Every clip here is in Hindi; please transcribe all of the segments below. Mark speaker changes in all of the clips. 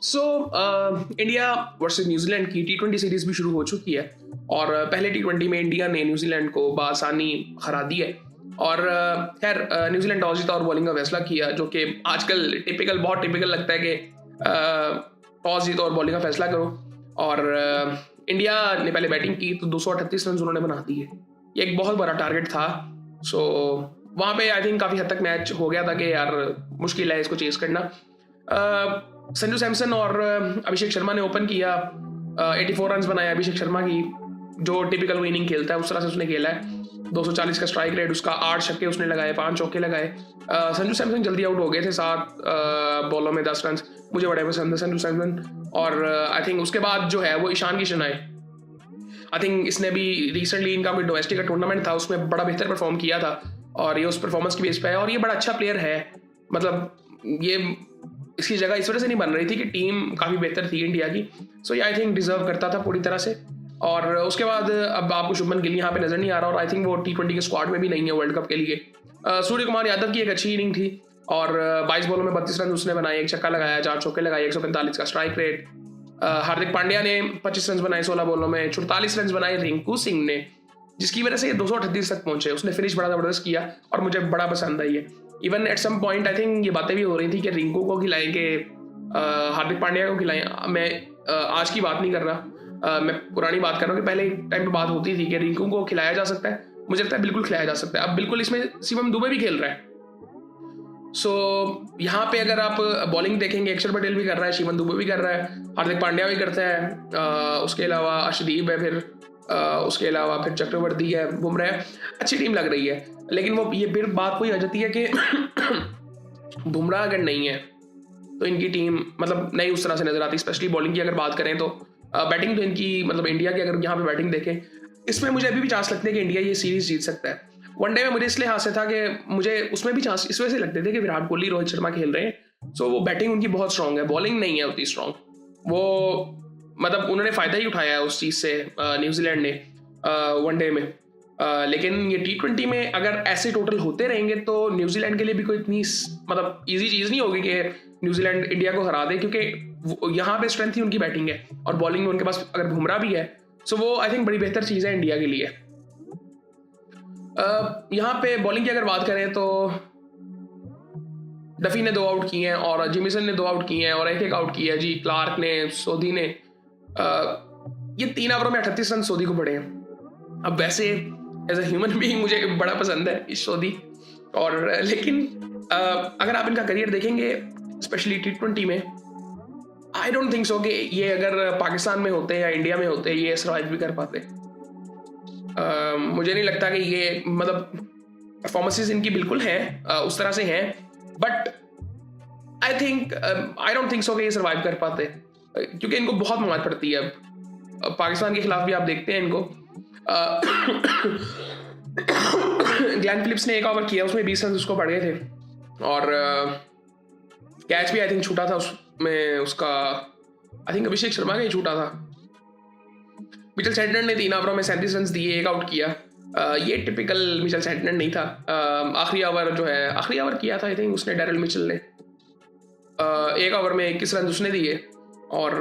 Speaker 1: सो इंडिया वर्सेस न्यूजीलैंड की T20 सीरीज भी शुरू हो चुकी है और पहले T20 में इंडिया ने न्यूजीलैंड को बासानी हरा दिया है। और खैर न्यूजीलैंड टॉस जीता और बॉलिंग का फैसला किया, जो कि आजकल बहुत टिपिकल लगता है कि टॉस जीतो और बॉलिंग का फैसला करो। और इंडिया ने पहले बैटिंग की तो 238 रन उन्होंने बना दिए। ये एक बहुत बड़ा टारगेट था। सो वहाँ पे आई थिंक काफ़ी हद तक मैच हो गया था कि यार मुश्किल है इसको चेस करना। संजू सैमसन और अभिषेक शर्मा ने ओपन किया। 84 रन बनाया अभिषेक शर्मा की, जो टिपिकल इनिंग खेलता है उस तरह से उसने खेला है। 240 का स्ट्राइक रेट उसका, 8 छक्के उसने लगाए, 5 चौके लगाए। संजू सैमसन जल्दी आउट हो गए थे 7 बॉलों में 10 रन। मुझे बड़े पसंद है संजू सैमसन। और आई थिंक उसके बाद जो है वो ईशान किशन आए। आई थिंक इसने भी रिसेंटली इनका कोई डोमेस्टिक का टूर्नामेंट था उसमें बड़ा बेहतर परफॉर्म किया था और ये उस परफॉर्मेंस की बेस पे है और ये बड़ा अच्छा प्लेयर है। मतलब ये इसकी जगह इस वजह से नहीं बन रही थी कि टीम काफ़ी बेहतर थी इंडिया की। सो ये आई थिंक डिजर्व करता था पूरी तरह से। और उसके बाद अब आपको शुभमन गिल यहाँ पे नजर नहीं आ रहा और आई थिंक वो T20 के स्क्वाड में भी नहीं है वर्ल्ड कप के लिए। सूर्य कुमार यादव की एक अच्छी इनिंग थी और 22 बॉलों में 32 रन उसने बनाए, 1 छक्का लगाया, 4 चौके लगाए, 145 का स्ट्राइक रेट। हार्दिक पांड्या ने 25 रन बनाए 16 बॉलों में, 44 रन बनाए रिंकू सिंह ने, जिसकी वजह से 238 तक पहुंचे। उसने फिनिश बड़ा जबरदस्त किया और मुझे बड़ा पसंद आई है। Even at some point I think ये बातें भी हो रही थी कि रिंकू को खिलाएं कि हार्दिक पांड्या को खिलाएं। मैं आज की बात नहीं कर रहा, मैं पुरानी बात कर रहा हूँ कि पहले टाइम पे बात होती थी कि रिंकू को खिलाया जा सकता है। मुझे लगता है बिल्कुल खिलाया जा सकता है। अब बिल्कुल इसमें शिवम दुबे भी खेल रहा है। सो यहाँ पे अगर आप बॉलिंग देखेंगे, अक्षर पटेल भी कर रहा है, शिवम दुबे भी कर रहा है, हार्दिक पांड्या भी करता है, उसके अलावा अर्शदीप है, फिर उसके अलावा फिर चक्रवर्ती है, बुमराह है। अच्छी टीम लग रही है। लेकिन वो ये फिर बात वही आ जाती है कि बुमराह अगर नहीं है तो इनकी टीम मतलब नहीं उस तरह से नजर आती। स्पेशली बॉलिंग की अगर बात करें तो बैटिंग तो इनकी मतलब इंडिया की अगर यहाँ पे बैटिंग देखें, इसमें मुझे अभी भी चांस लगते हैं कि इंडिया ये सीरीज जीत सकता है। वनडे में मुझे इसलिए हाथ से था कि मुझे उसमें भी चांस इस वजह से लगते थे कि विराट कोहली, रोहित शर्मा खेल रहे हैं। सो वो बैटिंग उनकी बहुत स्ट्रांग है, बॉलिंग नहीं है उतनी स्ट्रांग। वो मतलब उन्होंने फायदा ही उठाया है उस चीज से न्यूजीलैंड ने वनडे में। लेकिन ये T20 में अगर ऐसे टोटल होते रहेंगे तो न्यूजीलैंड के लिए भी कोई इतनी मतलब इजी चीज नहीं होगी कि न्यूजीलैंड इंडिया को हरा दे, क्योंकि यहाँ पे स्ट्रेंथ ही उनकी बैटिंग है और बॉलिंग में उनके पास अगर बुमराह भी है। सो वो आई थिंक बड़ी बेहतर चीज है इंडिया के लिए। यहाँ पे बॉलिंग की अगर बात करें तो डफी ने 2 आउट किए हैं और जिमिसन ने 2 आउट किए हैं और एक आउट किया है जी क्लार्क ने, सोधी ने। ये 3 ओवरों में 38 रन सोधी को पड़े हैं। अब वैसे एज अ ह्यूमन बीइंग मुझे बड़ा पसंद है इस सोधी और लेकिन अगर आप इनका करियर देखेंगे स्पेशली T20 में, आई डोंट थिंक सो कि ये अगर पाकिस्तान में होते या इंडिया में होते ये सर्वाइव भी कर पाते। मुझे नहीं लगता कि ये मतलब परफॉर्मेंसेस इनकी बिल्कुल हैं, उस तरह से हैं, but I don't think so कि ये सर्वाइव कर पाते क्योंकि इनको बहुत मार पड़ती है। अब पाकिस्तान के खिलाफ भी आप देखते हैं इनको ग्लेन फिलिप्स ने 1 ओवर किया, उसमें 20 रन उसको पड़ गए थे और कैच भी आई थिंक छूटा था उसमें उसका, आई थिंक अभिषेक शर्मा का ही छूटा था। मिचेल सैंटनर ने 3 ओवरों में 37 रन दिए, 1 आउट किया। ये टिपिकल मिचेल सैंटनर नहीं था। आखिरी ओवर किया था आई थिंक उसने, डैरिल मिचेल ने 1 ओवर में 21 रन उसने दिए। और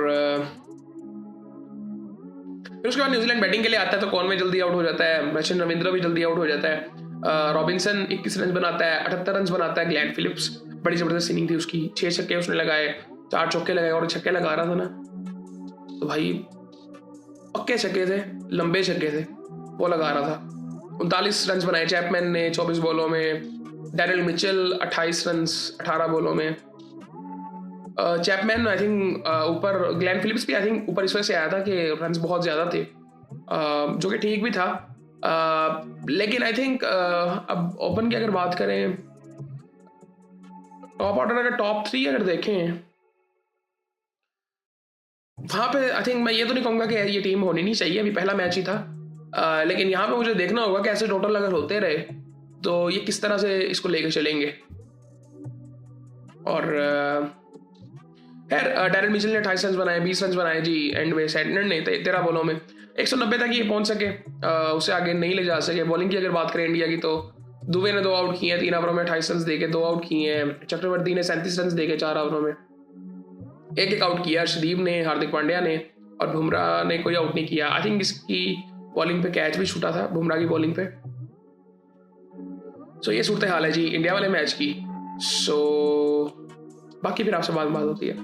Speaker 1: फिर उसके बाद न्यूजीलैंड बैटिंग के लिए आता है तो कॉनवे जल्दी आउट हो जाता है, रचिन रविंद्र भी जल्दी आउट हो जाता है, रॉबिन्सन 21 रन बनाता है, 78 रन बनाता है। ग्लेन फिलिप्स बड़ी जबरदस्त इनिंग थी उसकी, 6 छक्के उसने लगाए, 4 चौके लगाए और छक्के लगा रहा था ना तो भाई पक्के छक्के थे, लंबे छक्के थे, वो लगा रहा था। 39 रन बनाए चैपमैन ने 24 बॉलों में, डैरिल मिचेल 28 रन 18 बॉलों में। चैपमैन आई थिंक ऊपर, ग्लेन फिलिप्स भी आई थिंक ऊपर इस वजह से आया था कि रन्स बहुत ज़्यादा थे, जो कि ठीक भी था। लेकिन आई थिंक अब ओपन की अगर बात करें, टॉप ऑर्डर अगर टॉप 3 अगर देखें वहाँ पे आई थिंक मैं ये तो नहीं कहूँगा कि ये टीम होनी नहीं चाहिए, अभी पहला मैच ही था। लेकिन यहाँ पे मुझे देखना होगा कि ऐसे टोटल अगर होते रहे तो ये किस तरह से इसको लेकर चलेंगे। और खैर डैरिल मिचेल ने 28 रन बनाए, 20 रन बनाए जी एंड में। सैंटनर ने 13 बॉलों में 190 तक ये पहुंच सके, उसे आगे नहीं ले जा सके। बॉलिंग की अगर बात करें इंडिया की तो दुबे ने 2 आउट किए हैं 3 ओवरों में, 28 रन देके 2 आउट किए हैं। चक्रवर्ती ने 37 रन देके 4 ओवरों में। एक आउट किया अर्शदीप ने, हार्दिक पांड्या ने, और बुमराह ने कोई आउट नहीं किया। आई थिंक इसकी बॉलिंग पे कैच भी छूटा था बुमराह की बॉलिंग पे। सो ये सूरत हाल है जी इंडिया वाले मैच की। सो बाकी फिर आपसे बात होती है।